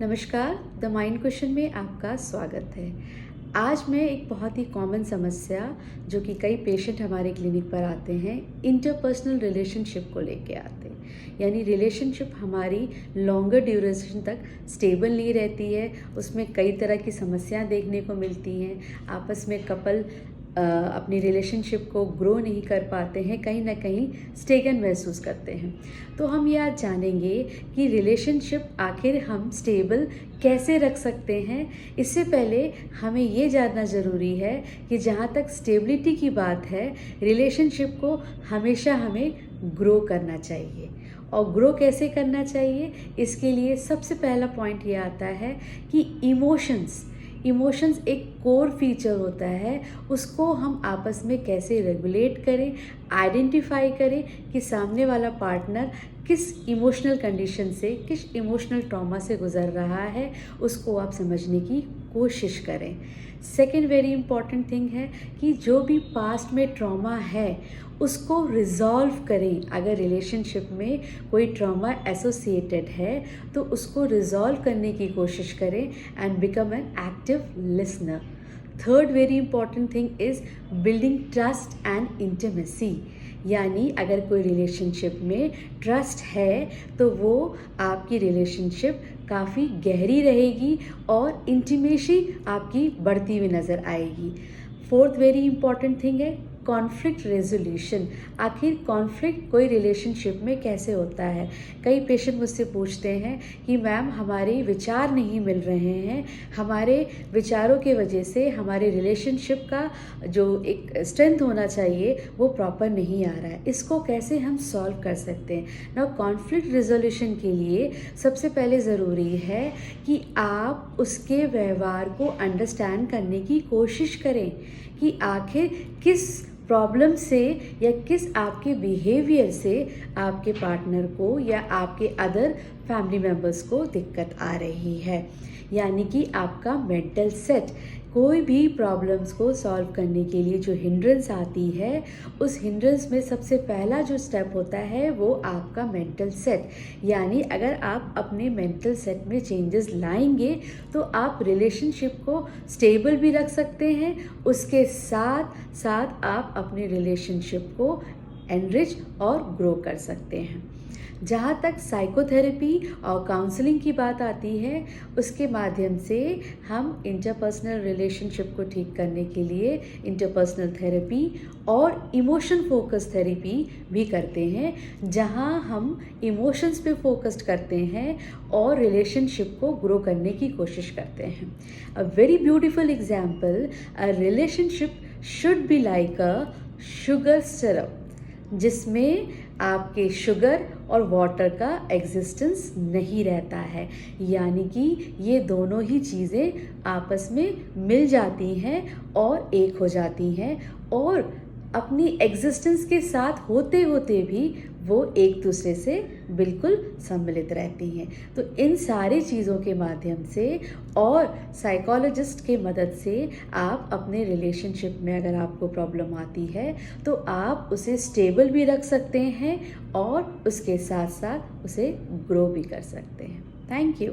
नमस्कार, the mind question में आपका स्वागत है। आज मैं एक बहुत ही कॉमन समस्या जो कि कई पेशेंट हमारे क्लिनिक पर आते हैं, इंटरपर्सनल रिलेशनशिप को लेके आते हैं। यानी रिलेशनशिप हमारी लॉन्गर ड्यूरेशन तक स्टेबल नहीं रहती है, उसमें कई तरह की समस्याएं देखने को मिलती हैं। आपस में कपल अपनी रिलेशनशिप को ग्रो नहीं कर पाते हैं, कहीं ना कहीं स्टेगन महसूस करते हैं। तो हम ये आज जानेंगे कि रिलेशनशिप आखिर हम स्टेबल कैसे रख सकते हैं। इससे पहले हमें ये जानना ज़रूरी है कि जहाँ तक स्टेबिलिटी की बात है, रिलेशनशिप को हमेशा हमें ग्रो करना चाहिए। और ग्रो कैसे करना चाहिए, इसके लिए सबसे पहला पॉइंट ये आता है कि इमोशंस एक कोर फीचर होता है। उसको हम आपस में कैसे रेगुलेट करें, आइडेंटिफाई करें कि सामने वाला पार्टनर किस इमोशनल कंडीशन से, किस इमोशनल ट्रॉमा से गुजर रहा है, उसको आप समझने की कोशिश करें। सेकेंड वेरी इंपॉर्टेंट थिंग है कि जो भी पास्ट में ट्रॉमा है उसको रिजॉल्व करें। अगर रिलेशनशिप में कोई ट्रॉमा एसोसिएटेड है तो उसको रिजॉल्व करने की कोशिश करें and become an active listener. Third very important thing is building trust and intimacy. यानी अगर कोई रिलेशनशिप में ट्रस्ट है तो वो आपकी रिलेशनशिप काफ़ी गहरी रहेगी और इंटीमेसी आपकी बढ़ती हुई नज़र आएगी। फोर्थ वेरी इंपॉर्टेंट थिंग है कॉन्फ्लिक्ट रेजोल्यूशन। आखिर कॉन्फ्लिक्ट कोई रिलेशनशिप में कैसे होता है। कई पेशेंट मुझसे पूछते हैं कि मैम हमारे विचार नहीं मिल रहे हैं, हमारे विचारों के वजह से हमारे रिलेशनशिप का जो एक स्ट्रेंथ होना चाहिए वो प्रॉपर नहीं आ रहा है। इसको कैसे हम सॉल्व कर सकते हैं। नाउ कॉन्फ्लिक्ट रेजोल्यूशन के लिए सबसे पहले ज़रूरी है कि आप उसके व्यवहार को अंडरस्टैंड करने की कोशिश करें कि आखिर किस प्रॉब्लम से या किस आपके बिहेवियर से आपके पार्टनर को या आपके अदर फैमिली मेम्बर्स को दिक्कत आ रही है। यानी कि आपका मेंटल सेट। कोई भी प्रॉब्लम्स को सॉल्व करने के लिए जो हिंड्रेंस आती है, उस हिंड्रेंस में सबसे पहला जो स्टेप होता है वो आपका मेंटल सेट। यानी अगर आप अपने मेंटल सेट में चेंजेस लाएंगे तो आप रिलेशनशिप को स्टेबल भी रख सकते हैं, उसके साथ साथ आप अपने रिलेशनशिप को एनरिच और ग्रो कर सकते हैं। जहाँ तक साइकोथेरेपी और काउंसलिंग की बात आती है, उसके माध्यम से हम इंटरपर्सनल रिलेशनशिप को ठीक करने के लिए इंटरपर्सनल थेरेपी और इमोशन फोकस थेरेपी भी करते हैं, जहाँ हम इमोशंस पे फोकस्ड करते हैं और रिलेशनशिप को ग्रो करने की कोशिश करते हैं। A very beautiful example, a relationship should be like a sugar syrup, जिसमें आपके शुगर और वाटर का एग्जिस्टेंस नहीं रहता है। यानी कि ये दोनों ही चीज़ें आपस में मिल जाती हैं और एक हो जाती हैं और अपनी एग्जिस्टेंस के साथ होते होते भी वो एक दूसरे से बिल्कुल सम्मिलित रहती हैं। तो इन सारी चीज़ों के माध्यम से और साइकोलॉजिस्ट के मदद से आप अपने रिलेशनशिप में अगर आपको प्रॉब्लम आती है तो आप उसे स्टेबल भी रख सकते हैं और उसके साथ साथ उसे ग्रो भी कर सकते हैं। Thank you.